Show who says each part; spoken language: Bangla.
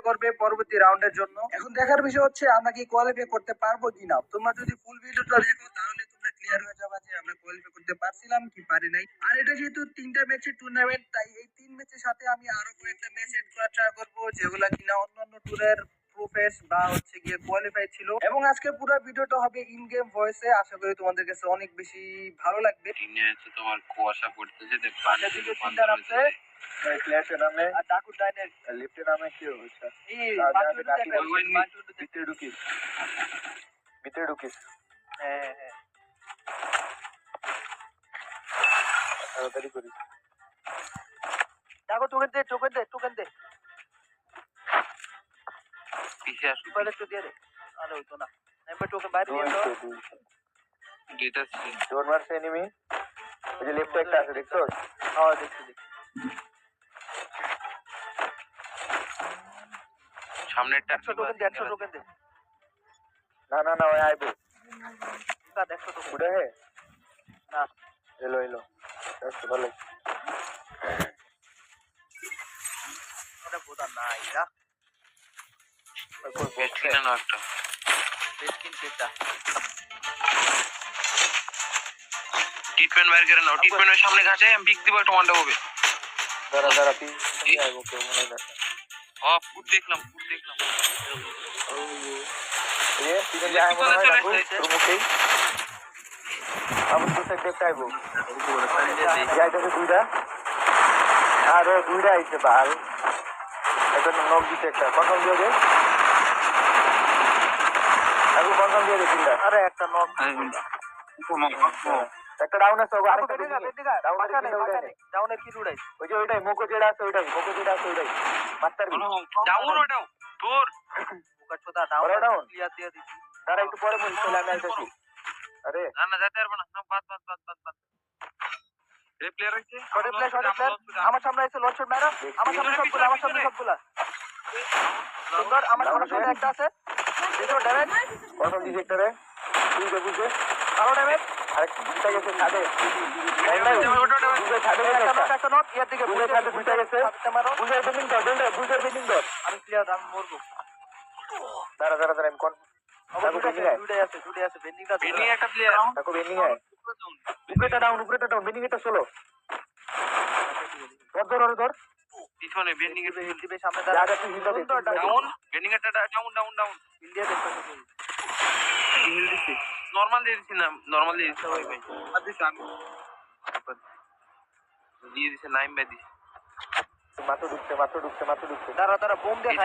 Speaker 1: করবে পরবর্তী রাউন্ডের জন্য। এখন দেখার বিষয় হচ্ছে আমরা কি কোয়ালিফাই করতে পারবো কিনা। তোমরা যদি ফুল ভিডিওটা দেখো তাহলে তোমরা ক্লিয়ার হয়ে যাবে যে আমরা কোয়ালিফাই করতে পারছিলাম কি পারি নাই। আর এটা যেহেতু 3টা ম্যাচের টুর্নামেন্ট, তাই এই 3 ম্যাচের সাথে আমি আরো কয়েকটা ম্যাচ এড করার ট্রাই করবো, যেগুলা কিনা অন্যান্য ট্যুরের প্রোফেস বা হচ্ছে গিয়ে কোয়ালিফাই ছিল। এবং আজকে পুরো ভিডিওটা হবে ইন গেম ভয়েসে, আশা করি তোমাদের কাছে অনেক বেশি ভালো লাগবে।
Speaker 2: তোমার কুয়াশা পড়তেছে,
Speaker 1: পাশে দিকে তিনটা নামছে,
Speaker 3: ক্ল্যাশে নামে
Speaker 1: আর ডাকু ডাইনের
Speaker 3: লিফটে নামে কি হচ্ছে
Speaker 1: এই বাটুতে
Speaker 3: ভিতরে ঢুকিস ভিতরে ঢুকিস
Speaker 1: হ্যাঁ হ্যাঁ
Speaker 3: তাড়াতাড়ি করিস।
Speaker 1: ডাকু টোকেন দে
Speaker 2: পিছে আসো,
Speaker 1: পরে তো দিয়ে দে। আরে ওই তো না নাম্বার টোকেন বাইরে দিয়ে দাও।
Speaker 2: দিতেছি।
Speaker 3: জোর মারছে এনিমি, ওই যে লেফটে একটা আছে দেখছো?
Speaker 1: হ্যাঁ দেখছি
Speaker 2: সামনেরটা
Speaker 1: 100 টোকেন দে
Speaker 3: না না না ওই আইবে
Speaker 1: তা 100 টোকেন
Speaker 3: উড়ে হে
Speaker 1: না
Speaker 3: এলো এলো আচ্ছা ভালো
Speaker 1: ওটা বোঝা না এটা
Speaker 2: বেস্ট কিনা না একটা
Speaker 1: বেস্কিন কেটা
Speaker 2: ট্রিটমেন্ট বাইরে করে নাও। ট্রিটমেন্টের সামনে গাছে আমি পিক দিব, একটা ওয়ানটা হবে।
Speaker 3: দাঁড়া পিছনে আইবো কেউ মনে হয় না।
Speaker 2: ফুট দেখলাম
Speaker 3: এ পিছনে যায় মনে হয় না তোর মুখেই আবার তুই দেখতে আইবো যাইতেছে দুইটা আর দুইটা আইছে বাল এটা নক দিতে একটা কনফার্ম দিয়ে দে আগে কনফার্ম দিয়ে দে তিনটা
Speaker 1: আরে একটা নক
Speaker 3: একটা ডাউন আছে ওগো আরেকটা
Speaker 1: ডাউনের কি উড়াই
Speaker 3: ওই যে ওইটাই মুখো যেটা আছে ওইটাই মাস্টার
Speaker 2: ডাউন ওটাও তোর
Speaker 1: মুকা ছোটা ডাউন ক্লিয়ার দিয়ে দিছি।
Speaker 3: দাঁড়া একটু পরে বলি চলে আমি আইতেছি। আরে
Speaker 2: না যেতে পারবো না, বাদ এই প্লেয়ার আছে
Speaker 1: শর্ট প্লেয়ার আমার সামনে আছে লঞ্চ শট মারা আমার সামনে সবগুলা সুন্দর আমার সামনে একটা আছে দেখো ড্যামেজ
Speaker 3: কত দিছে একটা রে তুই বুঝে
Speaker 1: ভালো ড্যামেজ
Speaker 3: আরেকটা দুইটা গেছে ছাদে
Speaker 1: একটা নক ইয়ার দিকে
Speaker 3: বুঝে ছাদে দুইটা গেছে
Speaker 1: মারো
Speaker 3: বুঝে বিল্ডিং দর বুঝে বিল্ডিং দর
Speaker 1: আমি ক্লিয়ার আমি মরবো
Speaker 3: দাঁড়া আমি কোন
Speaker 1: দুটাই আছে বেন্ডিংটা
Speaker 2: বেনি একটা প্লেয়ার
Speaker 3: দেখো বেন্ডিং है উপরেটা ডাউন বেন্ডিং এটা চলো ধর
Speaker 2: পিছনে বেন্ডিং এর
Speaker 1: হিল দিবে সামনে
Speaker 3: জায়গা তুই হিল দে
Speaker 2: ডাউন বেন্ডিং এর ডাউন
Speaker 1: ইন্ডিয়া দেখো
Speaker 2: হিল দিছি নরমাল দিছি না নরমাল দিছি ওই ভাই দিছি আমি দিয়ে দিছে নাইম বাই দিছি
Speaker 3: মাথা ঢুকছে
Speaker 1: দাঁড়া বোম দিয়ে